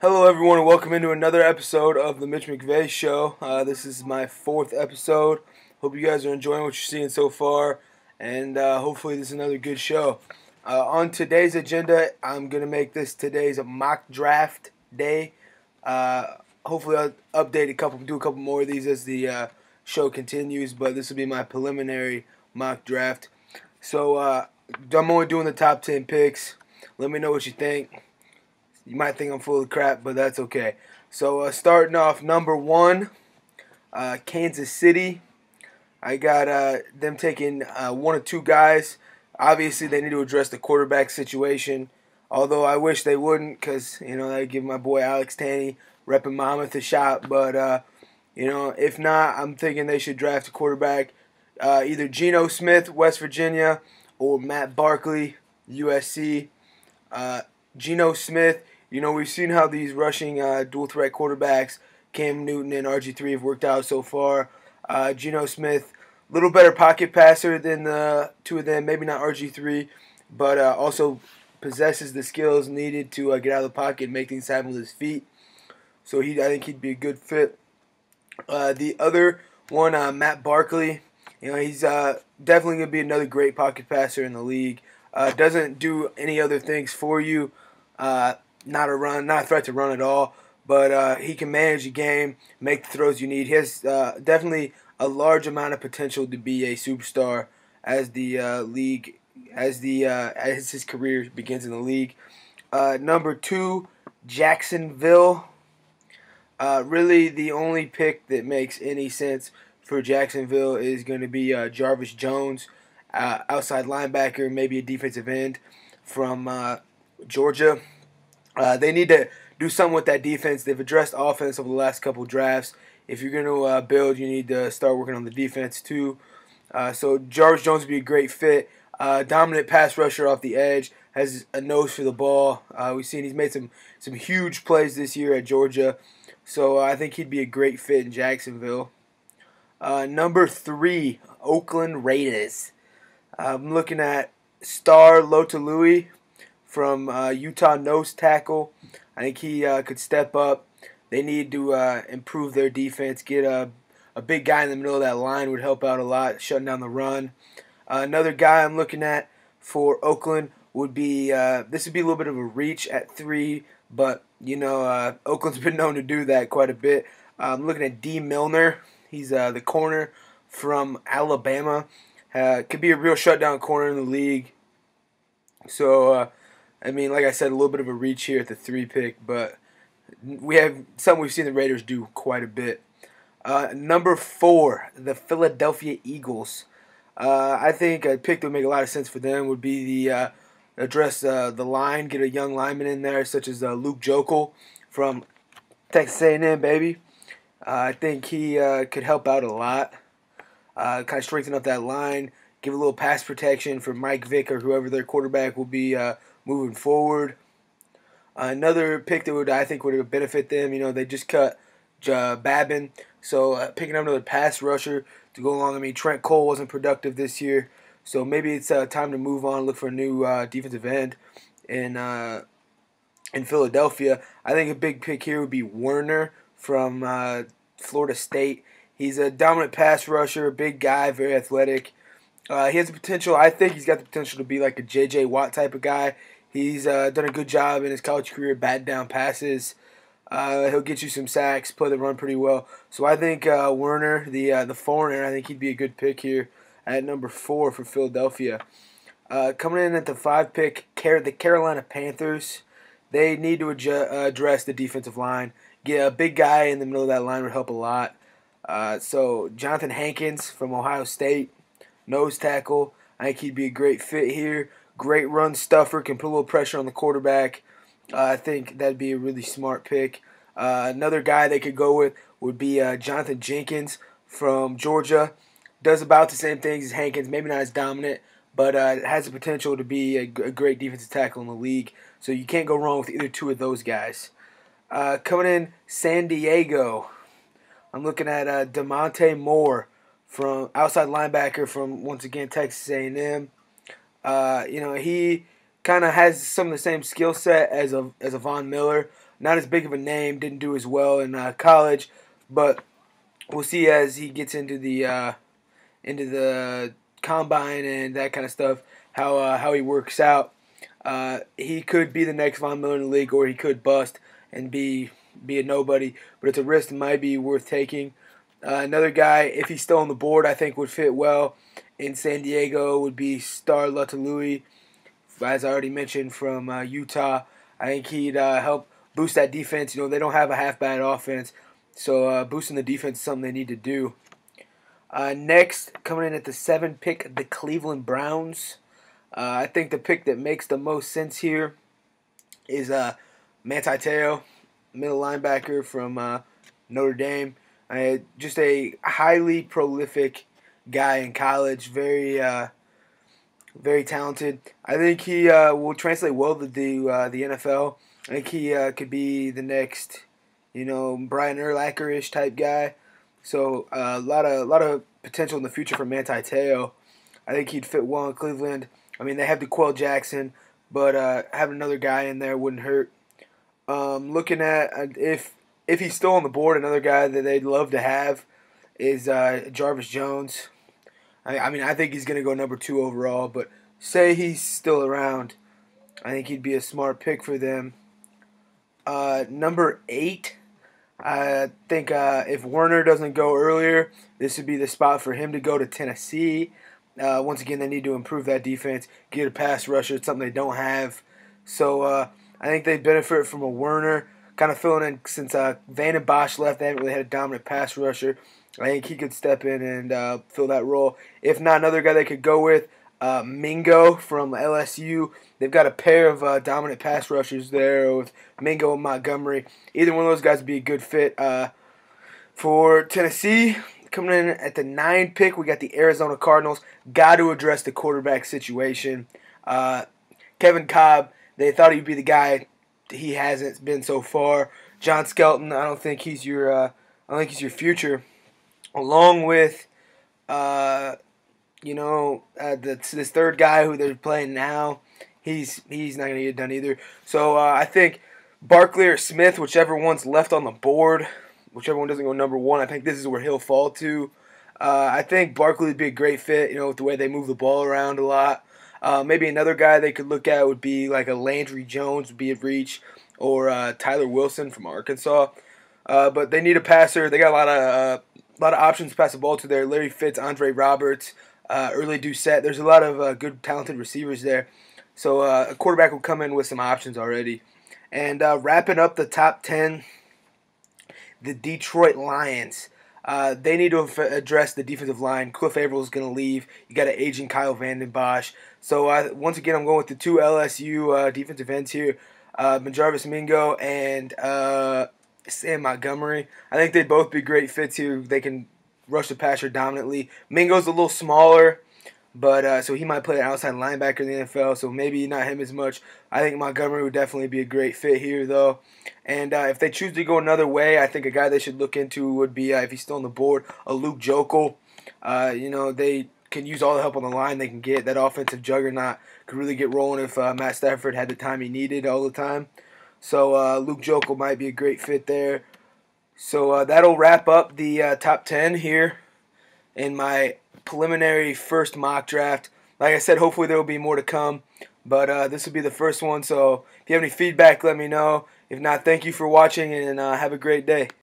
Hello, everyone, and welcome into another episode of the Mitch McVey Show. This is my fourth episode. Hope you guys are enjoying what you're seeing so far, and hopefully this is another good show. On today's agenda, I'm going to make this today's mock draft day. Hopefully I'll do a couple more of these as the show continues, but this will be my preliminary mock draft. So I'm only doing the top 10 picks. Let me know what you think. You might think I'm full of crap, but that's okay. So starting off, number 1, Kansas City. I got them taking one or two guys. Obviously, they need to address the quarterback situation. Although I wish they wouldn't, because they give my boy Alex Tanney repping Monmouth a shot. But if not, I'm thinking they should draft a quarterback, either Geno Smith, West Virginia, or Matt Barkley, USC. Geno Smith. We've seen how these rushing dual threat quarterbacks, Cam Newton and RG3, have worked out so far. Geno Smith, a little better pocket passer than the two of them. Maybe not RG3, but also possesses the skills needed to get out of the pocket and make things happen with his feet. So I think he'd be a good fit. The other one, Matt Barkley. He's definitely going to be another great pocket passer in the league. Doesn't do any other things for you. Not a threat to run at all, but he can manage the game, make the throws you need. He has definitely a large amount of potential to be a superstar as his career begins in the league. Number 2, Jacksonville. Really, the only pick that makes any sense for Jacksonville is going to be Jarvis Jones, outside linebacker, maybe a defensive end from Georgia. They need to do something with that defense. They've addressed offense over the last couple drafts. If you're going to build, you need to start working on the defense too. So Jarvis Jones would be a great fit. Dominant pass rusher off the edge, has a nose for the ball. We've seen he's made some huge plays this year at Georgia. So I think he'd be a great fit in Jacksonville. Number 3, Oakland Raiders. I'm looking at Star Lotulelei from Utah, nose tackle. I think he could step up. They need to improve their defense. Get a big guy in the middle of that line would help out a lot, shutting down the run. Another guy I'm looking at for Oakland would be, this would be a little bit of a reach at 3, but Oakland's been known to do that quite a bit. I'm looking at D. Milner. He's the corner from Alabama. Could be a real shutdown corner in the league. So, like I said, a little bit of a reach here at the 3 pick, but we have something we've seen the Raiders do quite a bit. Number 4, the Philadelphia Eagles. I think a pick that would make a lot of sense for them would be the address the line, get a young lineman in there, such as Luke Joeckel from Texas A&M, baby. I think he could help out a lot. Kind of strengthen up that line, give a little pass protection for Mike Vick or whoever their quarterback will be moving forward. Another pick that I think would benefit them, they just cut Babin, so picking up another pass rusher to go along. Trent Cole wasn't productive this year, so maybe it's time to move on, look for a new defensive end in Philadelphia. I think a big pick here would be Werner from Florida State. He's a dominant pass rusher, a big guy, very athletic. He has the potential. I think he's got the potential to be like a J.J. Watt type of guy. He's done a good job in his college career, batting down passes. He'll get you some sacks, play the run pretty well. So I think Werner, the foreigner, I think he'd be a good pick here at number 4 for Philadelphia. Coming in at the 5 pick, the Carolina Panthers. They need to address the defensive line. Get a big guy in the middle of that line would help a lot. So Jonathan Hankins from Ohio State, nose tackle. I think he'd be a great fit here. Great run stuffer, can put a little pressure on the quarterback. I think that'd be a really smart pick. Another guy they could go with would be Jonathan Jenkins from Georgia. Does about the same things as Hankins, maybe not as dominant, but has the potential to be a great defensive tackle in the league. So you can't go wrong with either two of those guys. Coming in, San Diego. I'm looking at DeMonte Moore from outside linebacker from, once again, Texas A&M. He kind of has some of the same skill set as a Von Miller. Not as big of a name, didn't do as well in college, but we'll see as he gets into the combine and that kind of stuff how he works out. He could be the next Von Miller in the league, or he could bust and be a nobody. But it's a risk that might be worth taking. Another guy, if he's still on the board, I think would fit well in San Diego would be Star Lotulelei, as I already mentioned, from Utah. I think he'd help boost that defense. You know, they don't have a half bad offense, so boosting the defense is something they need to do. Next, coming in at the 7th pick, the Cleveland Browns. I think the pick that makes the most sense here is Manti Te'o, middle linebacker from Notre Dame. Just a highly prolific guy in college, very talented. I think he will translate well to the NFL. I think he could be the next, Brian Urlacher-ish type guy. So a lot of potential in the future for Manti Te'o. I think he'd fit well in Cleveland. I mean, they have DeQuell Jackson, but having another guy in there wouldn't hurt. Looking at if he's still on the board, another guy that they'd love to have is Jarvis Jones. I mean, I think he's going to go number 2 overall, but say he's still around, I think he'd be a smart pick for them. Number 8, I think if Werner doesn't go earlier, this would be the spot for him to go to Tennessee. Once again, they need to improve that defense, get a pass rusher. It's something they don't have. So I think they benefit from a Werner kind of filling in since Van and Bosch left. They haven't really had a dominant pass rusher. I think he could step in and fill that role. If not, another guy they could go with, Mingo from LSU. They've got a pair of dominant pass rushers there with Mingo and Montgomery. Either one of those guys would be a good fit for Tennessee. Coming in at the 9th pick, we got the Arizona Cardinals. Got to address the quarterback situation. Kevin Cobb, they thought he'd be the guy. He hasn't been so far. John Skelton, I don't think he's your future. Along with, this third guy who they're playing now, he's not going to get done either. So I think Barkley or Smith, whichever one's left on the board, whichever one doesn't go number 1, I think this is where he'll fall to. I think Barkley would be a great fit, with the way they move the ball around a lot. Maybe another guy they could look at would be like a Landry Jones would be at reach, or Tyler Wilson from Arkansas. But they need a passer. They got a lot of options to pass the ball to there. Larry Fitz, Andre Roberts, Early Doucette. There's a lot of good, talented receivers there. So a quarterback will come in with some options already. And wrapping up the top 10, the Detroit Lions. They need to address the defensive line. Cliff Avril is going to leave. You got an aging Kyle Vanden Bosch. So once again, I'm going with the 2 LSU defensive ends here, Jarvis Mingo and Sam Montgomery. I think they'd both be great fits here. They can rush the passer dominantly. Mingo's a little smaller, but so he might play an outside linebacker in the NFL, so maybe not him as much. I think Montgomery would definitely be a great fit here, though. And if they choose to go another way, I think a guy they should look into would be, if he's still on the board, a Luke Joeckel. They can use all the help on the line they can get. That offensive juggernaut could really get rolling if Matt Stafford had the time he needed all the time. So Luke Joeckel might be a great fit there. So that'll wrap up the top 10 here in my preliminary first mock draft. Like I said, hopefully there will be more to come, but this will be the first one. So if you have any feedback, let me know. If not, thank you for watching, and have a great day.